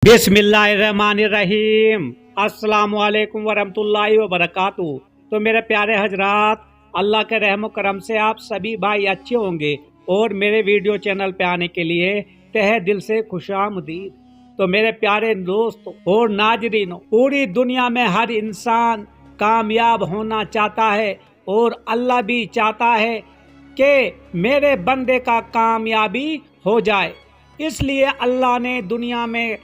बिस्मिल्लाहिर्रहमानिर्रहीम। अस्सलाम वालेकुम वरहमतुल्लाहि वबरकातुहू। तो मेरे प्यारे हजरात, अल्लाह के रहम करम से आप सभी भाई अच्छे होंगे और मेरे वीडियो चैनल पे आने के लिए तहे दिल से खुशामदीद। तो मेरे प्यारे दोस्त और नाजरीनों, पूरी दुनिया में हर इंसान कामयाब होना चाहता है और अल्लाह भी चाहता है कि मेरे बंदे का कामयाबी हो जाए। इसलिए अल्लाह ने दुनिया में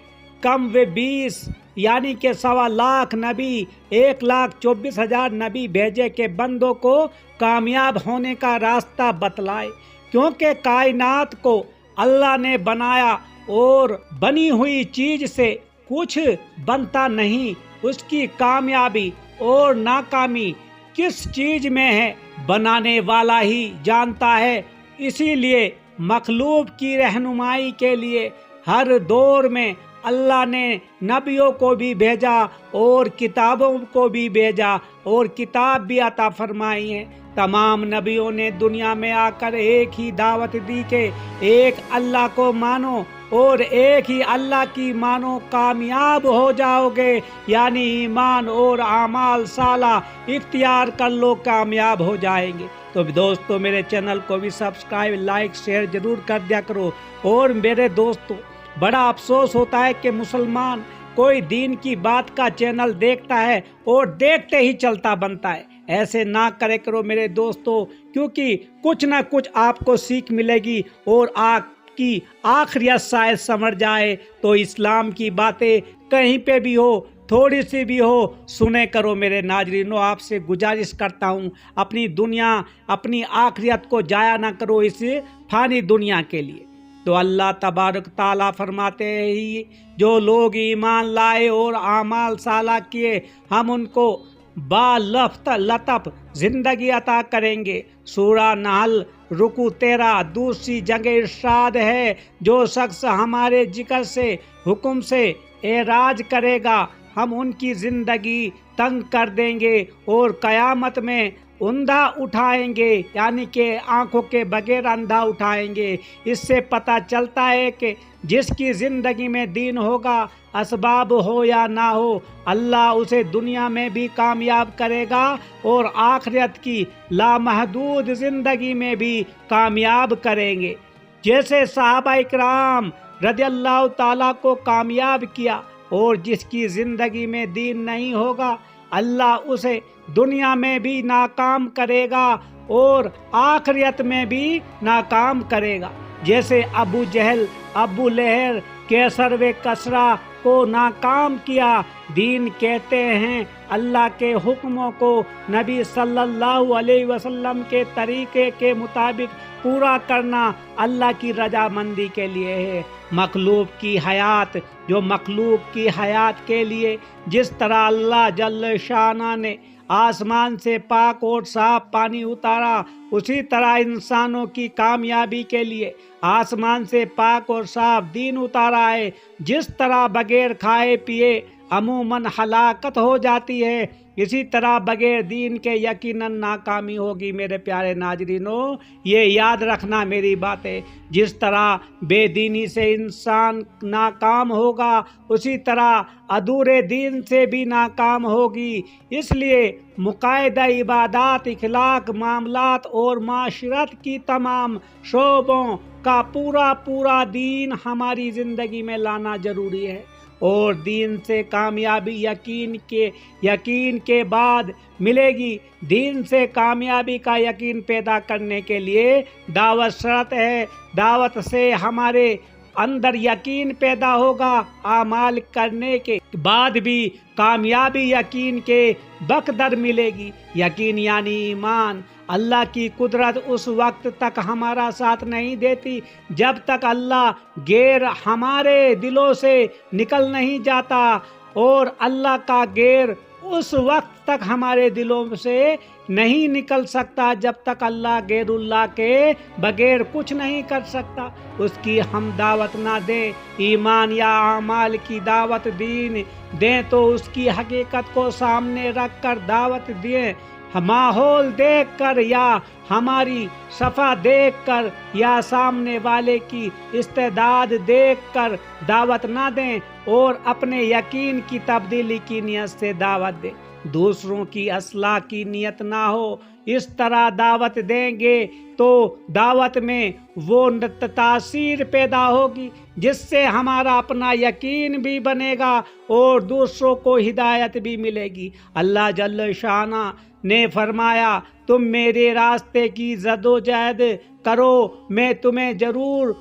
कम व 20 यानी कि 1.25 लाख नबी, 1,24,000 नबी भेजे के बंदों को कामयाब होने का रास्ता बतलाए। क्योंकि कायनात को अल्लाह ने बनाया और बनी हुई चीज से कुछ बनता नहीं। उसकी कामयाबी और नाकामी किस चीज में है बनाने वाला ही जानता है। इसीलिए मखलूक की रहनुमाई के लिए हर दौर में अल्लाह ने नबियों को भी भेजा और किताबों को भी भेजा और किताब भी अता फरमाई है। तमाम नबियों ने दुनिया में आकर एक ही दावत दी कि एक अल्लाह को मानो और एक ही अल्लाह की मानो, कामयाब हो जाओगे। यानी ईमान और आमाल साला इख्तियार कर लो, कामयाब हो जाएंगे। तो दोस्तों, मेरे चैनल को भी सब्सक्राइब, लाइक, शेयर जरूर कर दिया करो। और मेरे दोस्तों, बड़ा अफसोस होता है कि मुसलमान कोई दीन की बात का चैनल देखता है और देखते ही चलता बनता है। ऐसे ना करे करो मेरे दोस्तों, क्योंकि कुछ ना कुछ आपको सीख मिलेगी और आपकी आखिरियत शायद समझ जाए। तो इस्लाम की बातें कहीं पे भी हो, थोड़ी सी भी हो, सुने करो मेरे नाजरीनों। आपसे गुजारिश करता हूँ, अपनी दुनिया, अपनी आखिरियत को जाया ना करो इस फानी दुनिया के लिए। तो अल्लाह तबारक ताला फरमाते ही, जो लोग ईमान लाए और आमाल साला किए, हम उनको बालफ्त लतफ जिंदगी अता करेंगे। सूरा नहल रुकू 13 दूसरी जगह इरशाद है, जो शख्स हमारे जिक्र से, हुक्म से एराज करेगा, हम उनकी जिंदगी तंग कर देंगे और कयामत में अंधा उठाएंगे, यानी कि आंखों के बगैर अंधा उठाएंगे। इससे पता चलता है कि जिसकी ज़िंदगी में दीन होगा, असबाब हो या ना हो, अल्लाह उसे दुनिया में भी कामयाब करेगा और आखिरत की लामहदूद ज़िंदगी में भी कामयाब करेंगे। जैसे सहाबा इकराम रज़ियल्लाहु ताला को कामयाब किया। और जिसकी ज़िंदगी में दीन नहीं होगा, अल्लाह उसे दुनिया में भी नाकाम करेगा और आखिरत में भी नाकाम करेगा। जैसे अबू जहल, अबू लहर, कैसर व कसरा को नाकाम किया। दीन कहते हैं अल्लाह के हुक्मों को नबी सल्लल्लाहु अलैहि वसल्लम के तरीके के मुताबिक पूरा करना अल्लाह की रजामंदी के लिए है। मखलूक की हयात, जो मखलूक की हयात के लिए जिस तरह अल्लाह जल्ल शाना ने आसमान से पाक और साफ पानी उतारा, उसी तरह इंसानों की कामयाबी के लिए आसमान से पाक और साफ दीन उतारा है। जिस तरह बगैर खाए पिए अमूमन हलाकत हो जाती है, इसी तरह बगैर दीन के यकीनन नाकामी होगी। मेरे प्यारे नाजरीनों, ये याद रखना मेरी बातें। जिस तरह बेदीनी से इंसान नाकाम होगा, उसी तरह अधूरे दीन से भी नाकाम होगी। इसलिए मुकायदा इबादत, इखलाक, मामलात और माशरत की तमाम शोबों का पूरा दीन हमारी ज़िंदगी में लाना ज़रूरी है। और दीन से कामयाबी यकीन के बाद मिलेगी। दीन से कामयाबी का यकीन पैदा करने के लिए दावत शर्त है। दावत से हमारे अंदर यकीन पैदा होगा। आमाल करने के बाद भी कामयाबी यकीन के बकदर मिलेगी। यकीन यानी ईमान। अल्लाह की कुदरत उस वक्त तक हमारा साथ नहीं देती जब तक अल्लाह गैर हमारे दिलों से निकल नहीं जाता, और अल्लाह का गैर उस वक्त तक हमारे दिलों से नहीं निकल सकता जब तक अल्लाह गैरुल्लाह के बगैर कुछ नहीं कर सकता। उसकी हम दावत ना दें, ईमान या आमाल की दावत दीन दें, तो उसकी हकीकत को सामने रख कर दावत दें। माहौल देखकर या हमारी सफ़ा देखकर या सामने वाले की इस्तेदाद देखकर दावत ना दें और अपने यकीन की तब्दीली की नियत से दावत दें, दूसरों की असलाह की नियत ना हो। इस तरह दावत देंगे तो दावत में वो तासीर पैदा होगी जिससे हमारा अपना यकीन भी बनेगा और दूसरों को हिदायत भी मिलेगी। अल्लाह जल्ल शाना ने फरमाया, तुम मेरे रास्ते की जदोजहद करो, मैं तुम्हें जरूर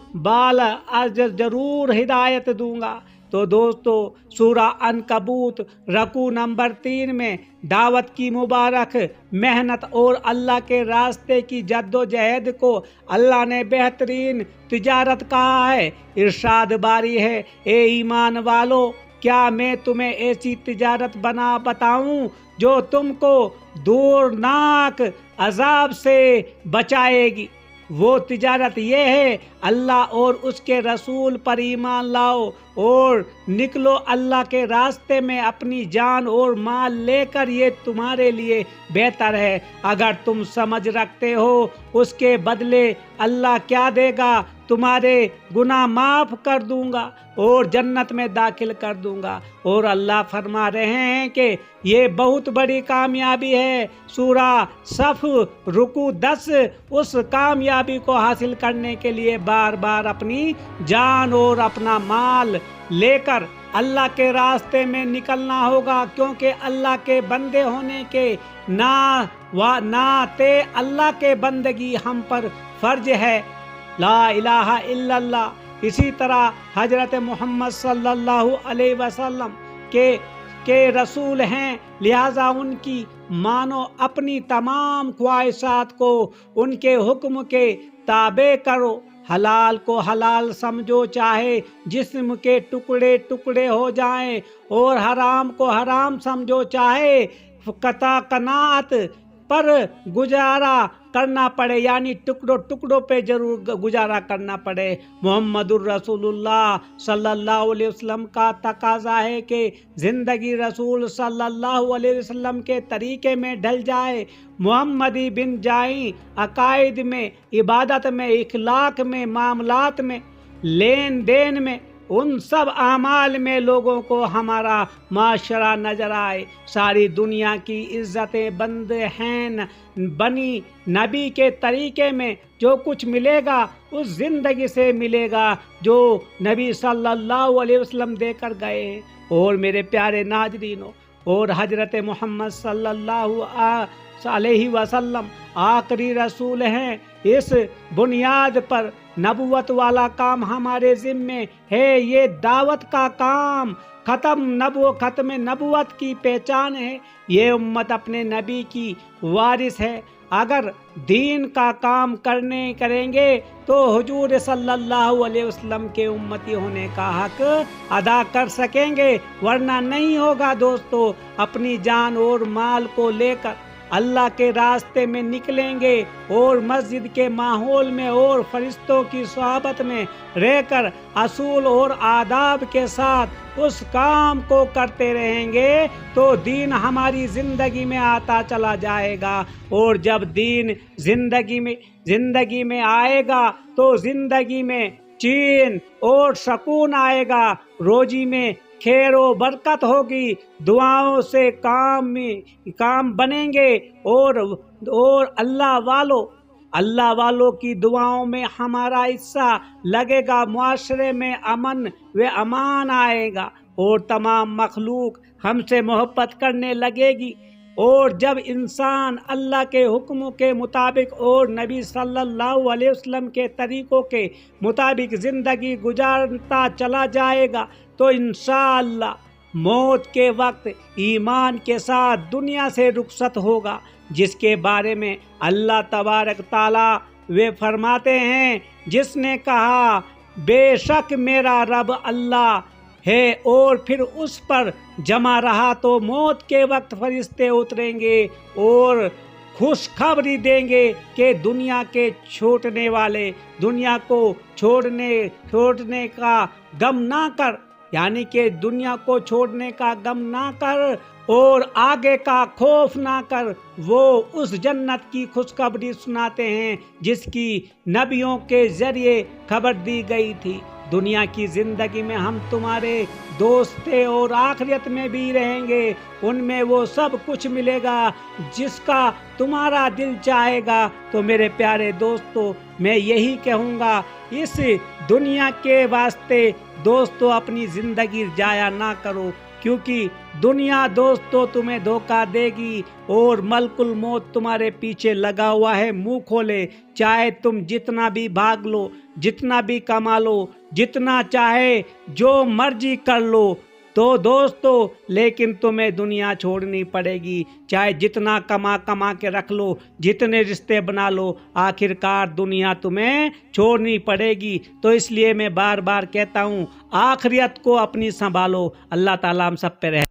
हिदायत दूंगा। तो दोस्तों, सूरा अनकबूत रकू नंबर 3 में दावत की मुबारक मेहनत और अल्लाह के रास्ते की जद्दोजहद को अल्लाह ने बेहतरीन तिजारत कहा है। इरशाद बारी है, ए ईमान वालो, क्या मैं तुम्हें ऐसी तिजारत बताऊं जो तुमको दूरनाक अजाब से बचाएगी। वो तिजारत ये है, अल्लाह और उसके रसूल पर ईमान लाओ और निकलो अल्लाह के रास्ते में अपनी जान और माल लेकर, ये तुम्हारे लिए बेहतर है। अगर तुम समझ रखते हो उसके बदले अल्लाह क्या देगा, तुम्हारे गुनाह माफ कर दूंगा और जन्नत में दाखिल कर दूंगा। और अल्लाह फरमा रहे हैं कि ये बहुत बड़ी कामयाबी है। सूरा सफ रुकू 10, उस कामयाबी को हासिल करने के लिए बार बार अपनी जान और अपना माल लेकर अल्लाह के रास्ते में निकलना होगा, क्योंकि अल्लाह के बंदे होने के नाते अल्लाह के बंदगी हम पर फर्ज है। ला इलाहा इल्लल्लाह। इसी तरह हजरत मोहम्मद सल्लल्लाहु अलैहि वसल्लम के रसूल हैं, लिहाजा उनकी मानो, अपनी तमाम ख्वाहिशात को उनके हुक्म के ताबे करो, हलाल को हलाल समझो चाहे जिस्म के टुकड़े टुकड़े हो जाएं, और हराम को हराम समझो चाहे कनात पर गुजारा करना पड़े, यानी टुकड़ों टुकड़ों पे जरूर गुजारा करना पड़े। मोहम्मदुर रसूलुल्लाह सल्लल्लाहु अलैहि वसल्लम का तकाजा है कि ज़िंदगी रसूल सल्लल्लाहु अलैहि वसल्लम के तरीके में ढल जाए। मोहम्मदी बिन जाई अकायद में, इबादत में, इखलाक में, मामलात में, लेन देन में, उन सब आमाल में लोगों को हमारा माशरा नजर आए। सारी दुनिया की इज्जतें बंद हैं बनी नबी के तरीके में। जो कुछ मिलेगा उस जिंदगी से मिलेगा जो नबी सल्लल्लाहु अलैहि वसल्लम देकर गए हैं। और मेरे प्यारे नाजरीनों, और हजरत मोहम्मद सल्लल्लाहु अलैहि वसल्लम आखिरी रसूल हैं। इस बुनियाद पर नबुवत वाला काम हमारे ज़िम्मे है। ये दावत का काम खत्म नबुवत की पहचान है। ये उम्मत अपने नबी की वारिस है। अगर दीन का काम करेंगे तो हुजूर सल्लल्लाहु अलैहि वसल्लम के उम्मती होने का हक अदा कर सकेंगे, वरना नहीं होगा। दोस्तों, अपनी जान और माल को लेकर अल्लाह के रास्ते में निकलेंगे और मस्जिद के माहौल में और फरिश्तों की सोहबत में रहकर असूल और आदाब के साथ उस काम को करते रहेंगे तो दीन हमारी जिंदगी में आता चला जाएगा। और जब दीन जिंदगी में आएगा तो जिंदगी में चैन और सुकून आएगा, रोजी में खैर व बरकत होगी, दुआओं से काम बनेंगे और अल्लाह वालों की दुआओं में हमारा हिस्सा लगेगा। मुआशरे में अमन व अमान आएगा और तमाम मखलूक हमसे मोहब्बत करने लगेगी। और जब इंसान अल्लाह के हुक्म के मुताबिक और नबी सल्लल्लाहु अलैहि वसल्लम के तरीक़ों के मुताबिक ज़िंदगी गुजारता चला जाएगा तो इंशाअल्लाह मौत के वक्त ईमान के साथ दुनिया से रुखसत होगा, जिसके बारे में अल्लाह तबारक ताला वे फरमाते हैं, जिसने कहा बेशक मेरा रब अल्लाह है और फिर उस पर जमा रहा तो मौत के वक्त फरिश्ते उतरेंगे और खुशखबरी देंगे कि दुनिया के छूटने वाले, दुनिया को छोड़ने का गम ना कर, یعنی کہ دنیا کو چھوڑنے کا غم نہ کر اور آگے کا خوف نہ کر۔ وہ اس جنت کی خوشخبری سناتے ہیں جس کی نبیوں کے ذریعے خبر دی گئی تھی۔ دنیا کی زندگی میں ہم تمہارے دوست تھے اور آخرت میں بھی رہیں گے۔ ان میں وہ سب کچھ ملے گا جس کا تمہارا دل چاہے گا۔ تو میرے پیارے دوستو، میں یہی کہوں گا، اس دنیا کے واسطے دوستو اپنی زندگی ضائع نہ کرو، کیونکہ دنیا دوستو تمہیں دھوکہ دے گی اور ملک الموت تمہارے پیچھے لگا ہوا ہے منہ کھولے۔ چاہے تم جتنا بھی بھاگ لو، جتنا بھی کما لو، جتنا چاہے جو مرضی کر لو، تو دوستو لیکن تمہیں دنیا چھوڑنی پڑے گی۔ چاہے جتنا کما کے رکھ لو، جتنے رشتے بنا لو، آخر کار دنیا تمہیں چھوڑنی پڑے گی۔ تو اس لیے میں بار بار کہتا ہوں، آخرت کو اپنی سنبھالو۔ اللہ تعالیٰ ہم سب پہ رہے۔